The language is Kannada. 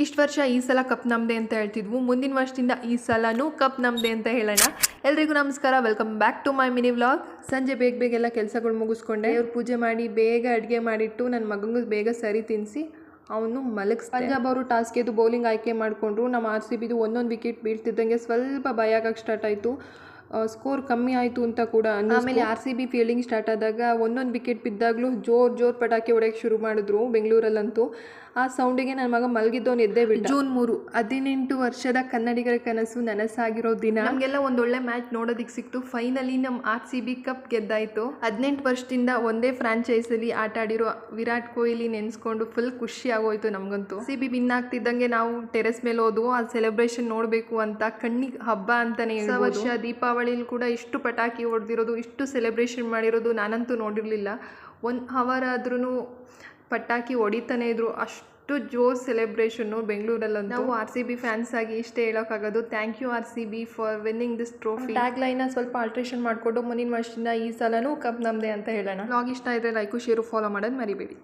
ಇಷ್ಟು ವರ್ಷ ಈ ಸಲ ಕಪ್ ನಮ್ಮದೇ ಅಂತ ಹೇಳ್ತಿದ್ವು, ಮುಂದಿನ ವರ್ಷದಿಂದ ಈ ಸಲನೂ ಕಪ್ ನಮ್ಮದೇ ಅಂತ ಹೇಳೋಣ. ಎಲ್ರಿಗೂ ನಮಸ್ಕಾರ, welcome back to my mini vlog. ಸಂಜೆ ಬೇಗ ಎಲ್ಲ ಕೆಲಸಗಳು ಮುಗಿಸ್ಕೊಂಡೆ, ಅವ್ರು ಪೂಜೆ ಮಾಡಿ ಬೇಗ ಅಡುಗೆ ಮಾಡಿಟ್ಟು ನನ್ನ ಮಗನಿಗೆ ಬೇಗ ಸರಿ ತಿನ್ನಿಸಿ ಅವನು ಮಲಗಿಸ್. ಪಂಜಾಬ್ ಅವರು ಟಾಸ್ಗೆ ಇದು ಬೌಲಿಂಗ್ ಆಯ್ಕೆ ಮಾಡಿಕೊಂಡ್ರು. ನಮ್ಮ RCBದು ಒಂದೊಂದು ವಿಕೆಟ್ ಬೀಳ್ತಿದ್ದಂಗೆ ಸ್ವಲ್ಪ ಭಯ ಆಗಕ್ಕೆ ಸ್ಟಾರ್ಟ್ ಆಯಿತು. ಸ್ಕೋರ್ ಕಮ್ಮಿ ಆಯಿತು ಅಂತ ಕೂಡ. ಆಮೇಲೆ RCB ಫೀಲ್ಡಿಂಗ್ ಸ್ಟಾರ್ಟ್ ಆದಾಗ ಒಂದೊಂದು ವಿಕೆಟ್ ಬಿದ್ದಾಗಲೂ ಜೋರು ಪಟಾಕಿ ಹೊಡೆಯೋಕ್ಕೆ ಶುರು ಮಾಡಿದ್ರು ಬೆಂಗಳೂರಲ್ಲಂತೂ. ಆ ಸೌಂಡಿಗೆ ನನ್ನ ಮಗ ಮಲಗಿದ್ದವನು ಎದ್ದೇ ಬಿಟ್ಟ. ಜೂನ್ 3, 18 ವರ್ಷದ ಕನ್ನಡಿಗರ ಕನಸು ನನಸಾಗಿರೋ ದಿನ. ನಮಗೆಲ್ಲ ಒಂದೊಳ್ಳೆ ಮ್ಯಾಚ್ ನೋಡೋದಕ್ಕೆ ಸಿಕ್ತು. ಫೈನಲಿ ನಮ್ಮ RCB ಕಪ್ ಗೆದ್ದಾಯಿತು. 18 ವರ್ಷದಿಂದ ಒಂದೇ ಫ್ರಾಂಚೈಸಲ್ಲಿ ಆಟ ಆಡಿರೋ ವಿರಾಟ್ ಕೊಹ್ಲಿ ನೆನೆಸ್ಕೊಂಡು ಫುಲ್ ಖುಷಿ ಆಗೋಯ್ತು ನಮಗಂತೂ. RCB ವಿನ್ ಆಗ್ತಿದ್ದಂಗೆ ನಾವು ಟೆರೆಸ್ ಮೇಲೆ ಹೋದ್ವು ಆ ಸೆಲೆಬ್ರೇಷನ್ ನೋಡಬೇಕು ಅಂತ. ಕಣ್ಣಿಗೆ ಹಬ್ಬ ಅಂತಲೇ ಹೇಳ್ಬೋದು. ವರ್ಷ ದೀಪಾವಳಿಲಿ ಕೂಡ ಇಷ್ಟು ಪಟಾಕಿ ಹೊಡೆದಿರೋದು, ಇಷ್ಟು ಸೆಲೆಬ್ರೇಷನ್ ಮಾಡಿರೋದು ನಾನಂತೂ ನೋಡಿರಲಿಲ್ಲ. 1 ಅವರ್ ಆದ್ರೂ ಪಟಾಕಿ ಹೊಡಿತಾನೆ ಇದ್ರು, ಅಷ್ಟು ಜೋರು ಸೆಲೆಬ್ರೇಷನ್ನು ಬೆಂಗಳೂರಲ್ಲಂತೂ. ನಾವು RCB ಫ್ಯಾನ್ಸ್ ಆಗಿ ಇಷ್ಟೇ ಹೇಳೋಕ್ಕಾಗೋದು, thank you RCB for winning this trophy. Tag ಲೈನ್ನ ಸ್ವಲ್ಪ ಆಲ್ಟ್ರೇಷನ್ ಮಾಡಿಕೊಂಡು ಮುಂದಿನ ವರ್ಷದಿಂದ ಈ ಸಲನೂ ಕಪ್ ನಮ್ಮದೇ ಅಂತ ಹೇಳೋಣ. ವ್ಲಾಗ್ ಇಷ್ಟ ಇದ್ದರೆ ಲೈಕು ಶೇರು ಫಾಲೋ ಮಾಡೋದು ಮರಿಬೇಡಿ.